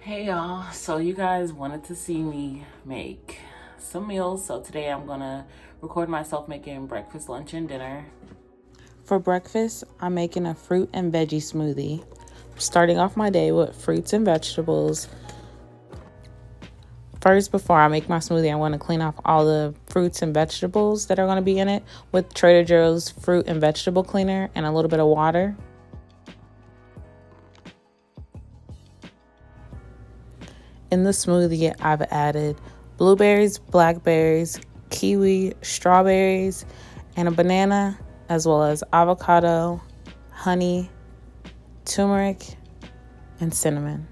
Hey y'all, so you guys wanted to see me make some meals, so today I'm gonna record myself making breakfast, lunch, and dinner. For breakfast, I'm making a fruit and veggie smoothie. Starting off my day with fruits and vegetables. First, before I make my smoothie, I want to clean off all the fruits and vegetables that are going to be in it with Trader Joe's fruit and vegetable cleaner and a little bit of water. In the smoothie, I've added blueberries, blackberries, kiwi, strawberries, and a banana, as well as avocado, honey, turmeric, and cinnamon.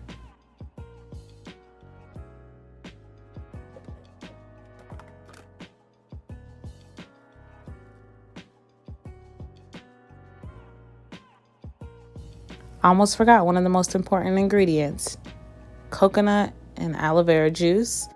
I almost forgot one of the most important ingredients: coconut and aloe vera juice.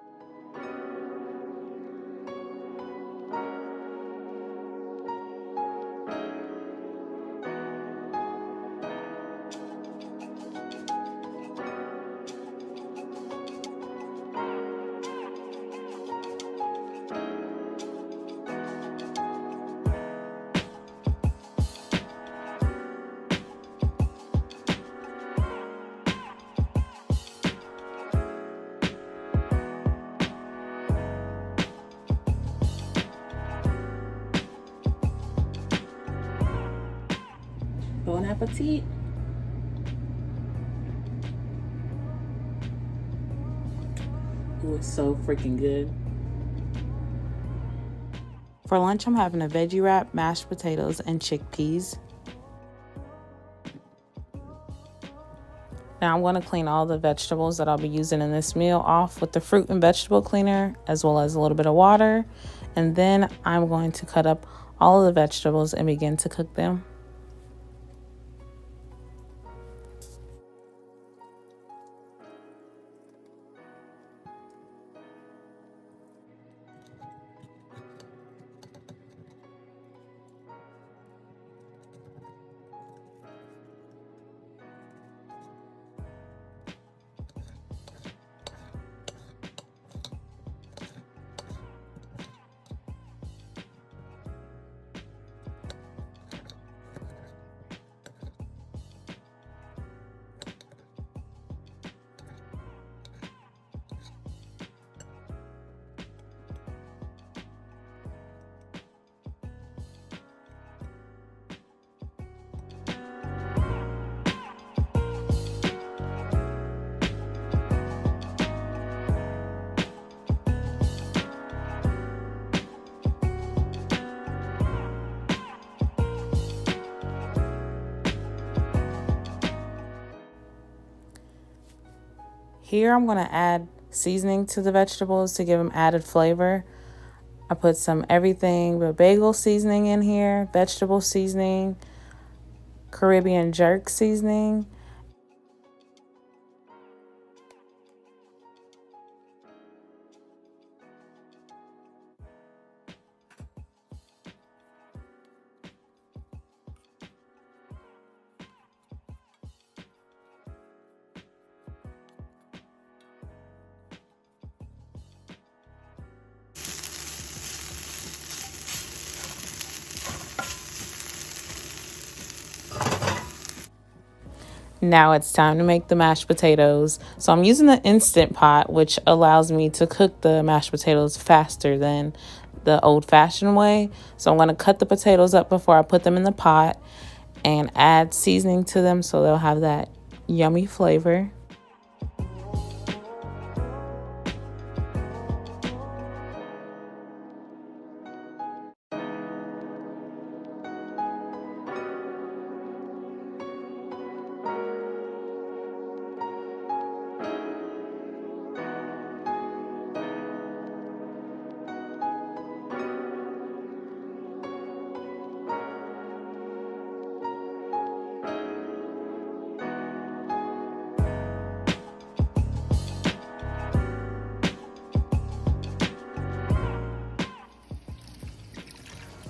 Bon appetit! Ooh, it's so freaking good. For lunch, I'm having a veggie wrap, mashed potatoes, and chickpeas. Now I'm going to clean all the vegetables that I'll be using in this meal off with the fruit and vegetable cleaner, as well as a little bit of water. And then I'm going to cut up all of the vegetables and begin to cook them. Here I'm going to add seasoning to the vegetables to give them added flavor. I put some everything but bagel seasoning in here, vegetable seasoning, Caribbean jerk seasoning. Now it's time to make the mashed potatoes. So I'm using the Instant Pot, which allows me to cook the mashed potatoes faster than the old-fashioned way. So I'm going to cut the potatoes up before I put them in the pot and add seasoning to them so they'll have that yummy flavor.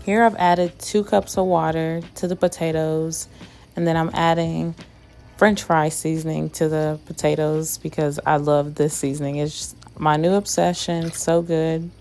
Here I've added 2 cups of water to the potatoes, and then I'm adding French fry seasoning to the potatoes because I love this seasoning. It's just my new obsession. So good.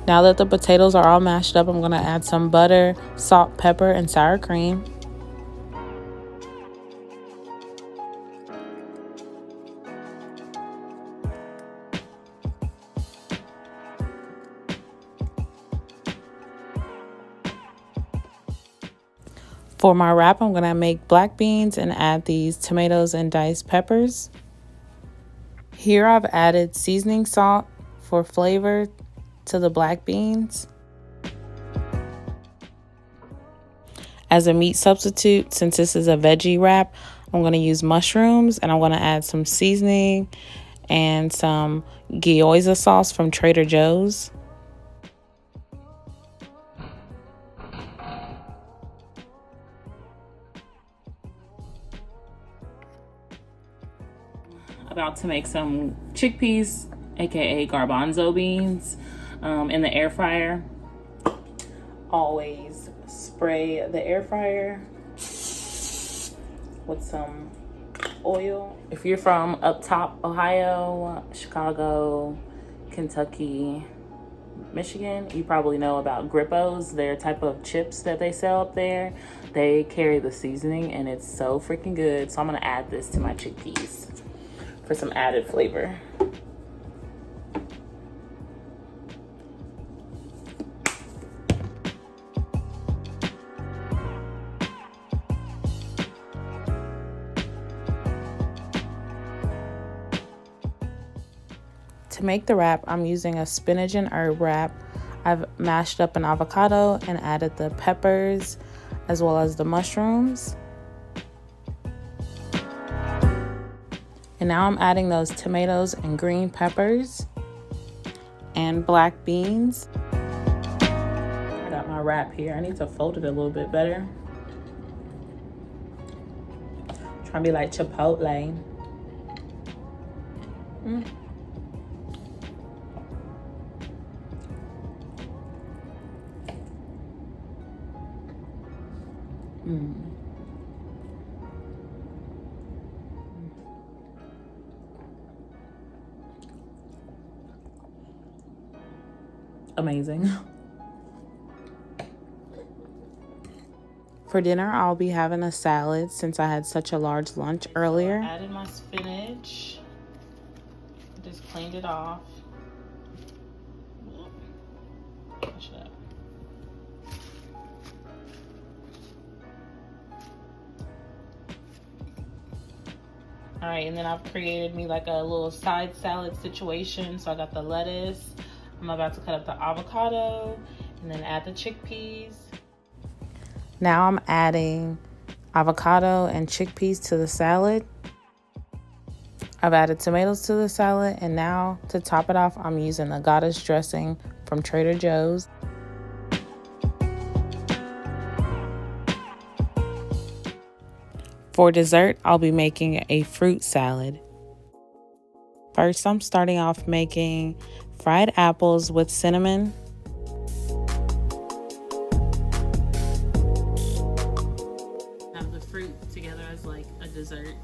Now that the potatoes are all mashed up, I'm going to add some butter, salt, pepper, and sour cream. For my wrap, I'm going to make black beans and add these tomatoes and diced peppers. Here I've added seasoning salt for flavor to the black beans. As a meat substitute, since this is a veggie wrap, I'm going to use mushrooms, and I'm going to add some seasoning and some gyoza sauce from Trader Joe's. About to make some chickpeas, aka garbanzo beans, in the air fryer. Always spray the air fryer with some oil. If you're from up top Ohio, Chicago, Kentucky, Michigan, you probably know about Grippos. They're a type of chips that they sell up there. They carry the seasoning and it's so freaking good. So I'm gonna add this to my chickpeas for some added flavor. To make the wrap, I'm using a spinach and herb wrap. I've mashed up an avocado and added the peppers as well as the mushrooms. And now I'm adding those tomatoes and green peppers and black beans. I got my wrap here. I need to fold it a little bit better. Trying to be like Chipotle. Amazing. For dinner, I'll be having a salad since I had such a large lunch earlier. I added my spinach. Just cleaned it off. All right, and then I've created me like a little side salad situation. So I got the lettuce. I'm about to cut up the avocado and then add the chickpeas. Now I'm adding avocado and chickpeas to the salad. I've added tomatoes to the salad, and now to top it off, I'm using the Goddess dressing from Trader Joe's. For dessert, I'll be making a fruit salad. First, I'm starting off making fried apples with cinnamon. Have the fruit together as like a dessert.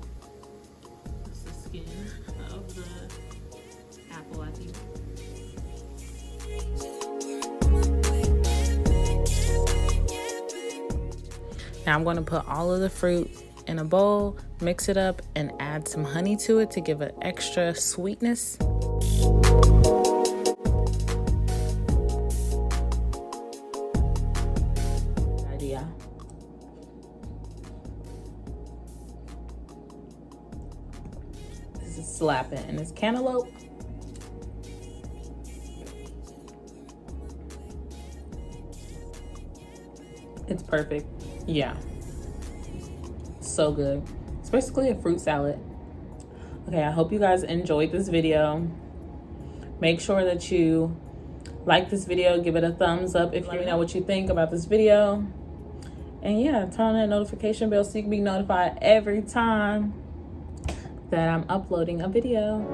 That's the skin of the apple, I think. Now I'm going to put all of the fruit in a bowl, mix it up, and add some honey to it to give it extra sweetness. This is slapping, and it's cantaloupe. It's perfect. Yeah, so good. It's basically a fruit salad. Okay, I hope you guys enjoyed this video. Make sure that you like this video, give it a thumbs up if you know what you think about this video. And yeah, turn on that notification bell so you can be notified every time that I'm uploading a video.